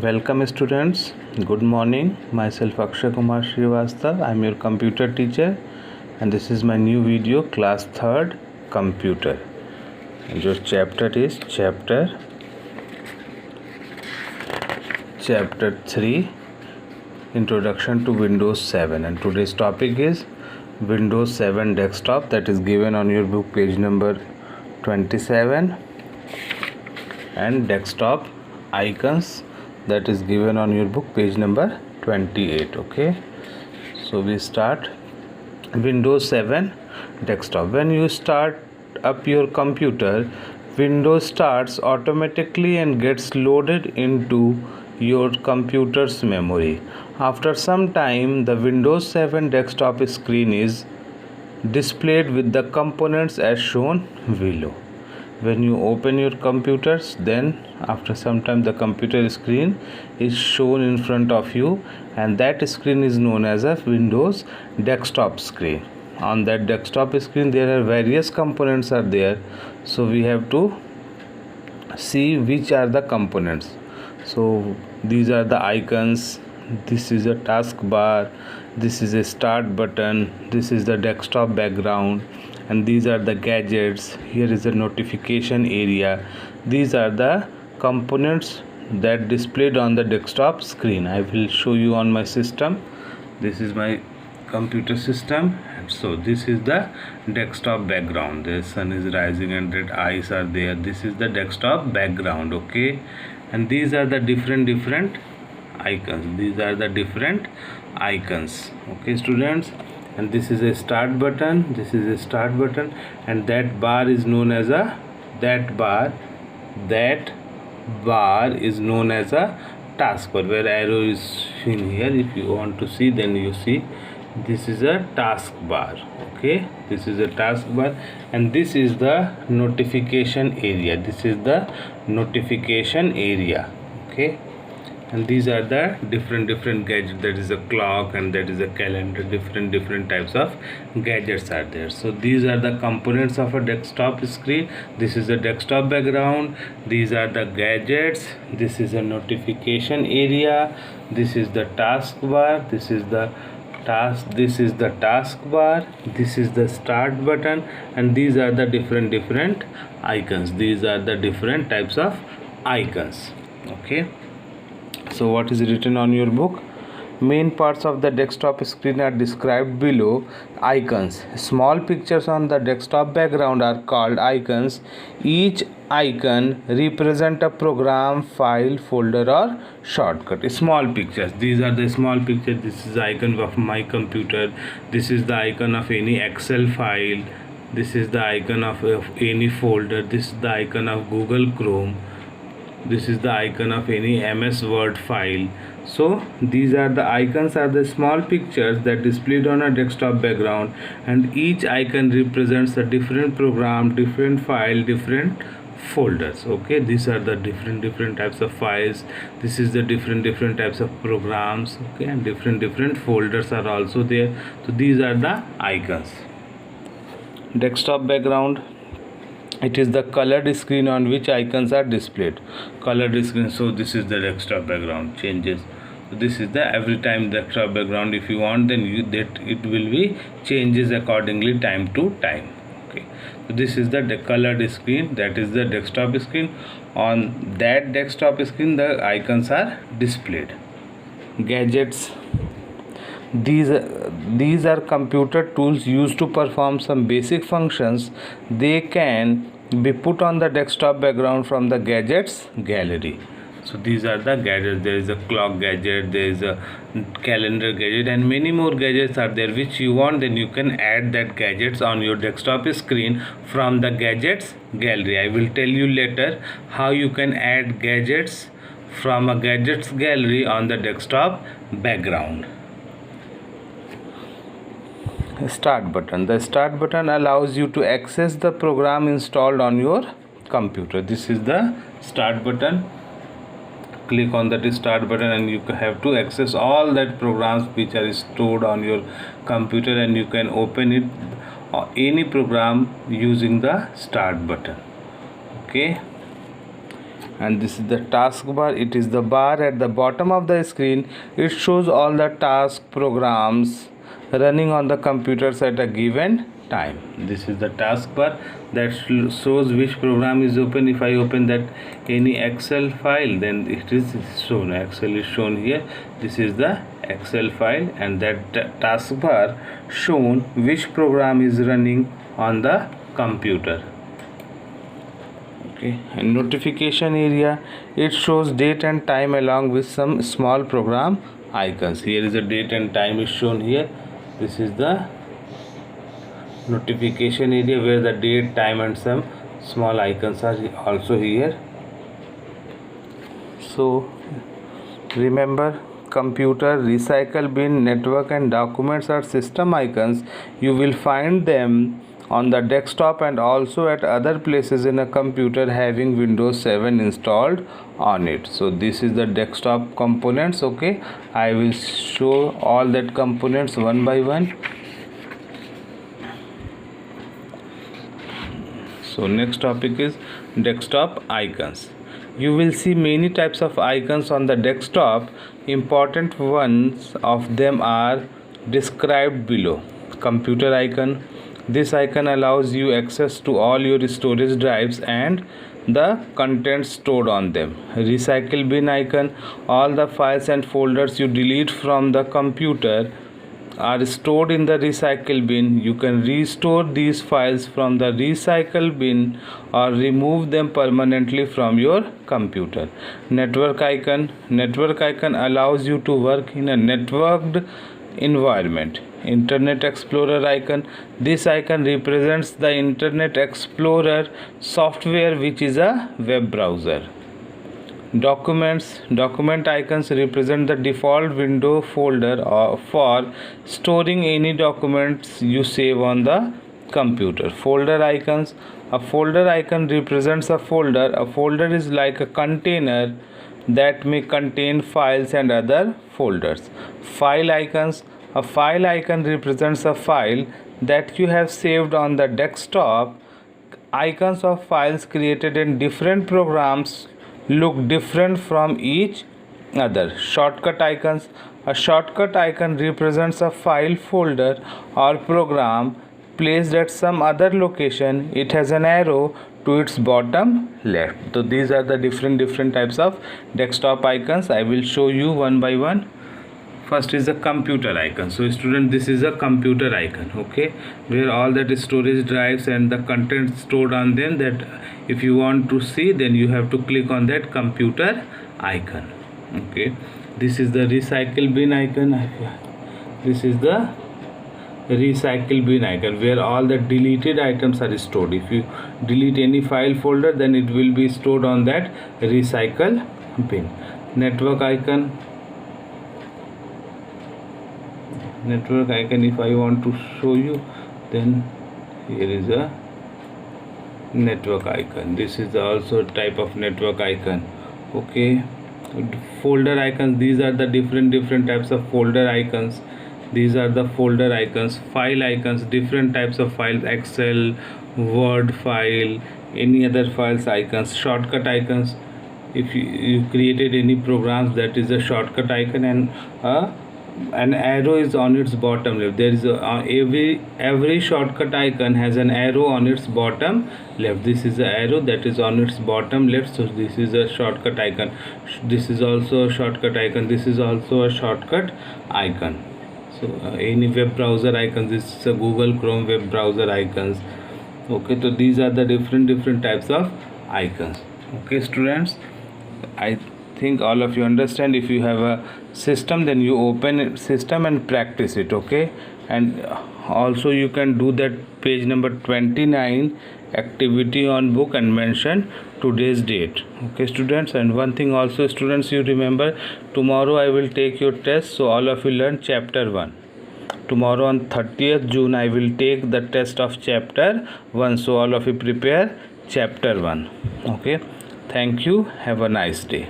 Welcome students, good morning. Myself Akshay Kumar Srivastav. I am your computer teacher and this is my new video class 3rd computer. And your chapter is chapter 3 Introduction to Windows 7 and today's topic is Windows 7 desktop, that is given on your book page number 27, and desktop icons, that is given on your book page number 28. Okay, so we start. Windows 7 desktop. When you start up your computer, Windows starts automatically and gets loaded into your computer's memory. After some time, the Windows 7 desktop screen is displayed with the components as shown below. When you open your computers, then after some time the computer screen is shown in front of you, and that screen is known as a Windows desktop screen. On that desktop screen there are various components are there, so we have to see which are the components. So these are the icons. This is a taskbar, this is a start button, this is the desktop background, and these are the gadgets. Here is the notification area. These are the components that displayed on the desktop screen. I will show you on my system. This is my computer system. So this is the desktop background. The sun is rising and red eyes are there. This is the desktop background. Okay, and these are the different icons. These are the different icons. Okay students, and this is a start button, this is a start button, and that bar is known as a bar is known as a taskbar, where arrow is in here. If you want to see, then you see this is a taskbar. Okay, this is a taskbar, and this is the notification area. This is the notification area. Okay, and these are the different gadgets. That is a clock and that is a calendar. Different types of gadgets are there. So these are the components of a desktop screen. This is the desktop background, these are the gadgets, this is a notification area, this is the taskbar, this is the taskbar, this is the start button, and these are the different icons. These are the different types of icons. Okay, so what is written on your book? Main parts of the desktop screen are described below. Icons. Small pictures on the desktop background are called icons. Each icon represent a program, file, folder or shortcut. Small pictures. These are the small pictures. This is the icon of my computer. This is the icon of any Excel file. This is the icon of any folder. This is the icon of Google Chrome. This is the icon of any MS Word file. So these are the icons, are the small pictures that displayed on a desktop background, and each icon represents a different program, different file, different folders. Okay, these are the different types of files. This is the different types of programs. Okay, and different folders are also there. So these are the icons. Desktop background. It is the colored screen on which icons are displayed. Colored screen. So this is the desktop background. Changes. So this is the every time desktop background. If you want, then it will be changes accordingly time to time. Okay. So this is the colored screen. That is the desktop screen. On that desktop screen, the icons are displayed. Gadgets. These are computer tools used to perform some basic functions. They can be put on the desktop background from the gadgets gallery. So these are the gadgets. There is a clock gadget, there is a calendar gadget, and many more gadgets are there. Which you want, then you can add that gadgets on your desktop screen from the gadgets gallery. I will tell you later how you can add gadgets from a gadgets gallery on the desktop background. Start button. The start button allows you to access the program installed on your computer. This is the start button. Click on that start button and you have to access all that programs which are stored on your computer, and you can open it any program using the start button. Okay, and this is the taskbar. It is the bar at the bottom of the screen. It shows all the task programs running on the computers at a given time. This is the taskbar that shows which program is open. If I open that any Excel file, then it is shown. Excel is shown here. This is the Excel file, and that taskbar shown which program is running on the computer. Okay, and notification area, it shows date and time along with some small program icons. Here is a date and time is shown here. This is the notification area where the date, time and some small icons are also here. So remember, computer, recycle bin, network and documents are system icons. You will find them on the desktop and also at other places in a computer having Windows 7 installed on it. So this is the desktop components. Okay, I will show all that components one by one. So next topic is desktop icons. You will see many types of icons on the desktop. Important ones of them are described below. Computer icon. This icon allows you access to all your storage drives and the contents stored on them. Recycle bin icon. All the files and folders you delete from the computer are stored in the recycle bin. You can restore these files from the recycle bin or remove them permanently from your computer. Network icon. Network icon allows you to work in a networked environment. Internet Explorer icon. This icon represents the Internet Explorer software, which is a web browser. Documents. Document icons represent the default window folder for storing any documents you save on the computer. Folder icons. A folder icon represents a folder. A folder is like a container that may contain files and other folders. File icons. A file icon represents a file that you have saved on the desktop. Icons of files created in different programs look different from each other. Shortcut icons. A shortcut icon represents a file, folder or program placed at some other location. It has an arrow to its bottom left. So these are the different types of desktop icons. I will show you one by one. First is the computer icon. So student, this is a computer icon, okay, where all that storage drives and the content stored on them, that if you want to see, then you have to click on that computer icon. Okay, this is the recycle bin icon. This is the recycle bin icon where all the deleted items are stored. If you delete any file folder, then it will be stored on that recycle bin. Network icon. Network icon, if I want to show you, then here is a network icon. This is also type of network icon. Okay, folder icons. These are the different types of folder icons. These are the folder icons. File icons, different types of files, Excel, Word file, any other files icons. Shortcut icons. If you created any programs, that is a shortcut icon, and an arrow is on its bottom left. There is every shortcut icon has an arrow on its bottom left. This is the arrow that is on its bottom left. So this is a shortcut icon. This is also a shortcut icon. This is also a shortcut icon. So any web browser icons. This is a Google Chrome web browser icons. Okay, so these are the different types of icons. Okay students, I think all of you understand. If you have a system, then you open system and practice it. Okay, and also you can do that page number 29 activity on book and mention today's date. Okay students, and one thing also students, you remember, tomorrow I will take your test, so all of you learn chapter 1. Tomorrow on 30th June I will take the test of chapter 1, so all of you prepare chapter 1. Okay, thank you, have a nice day.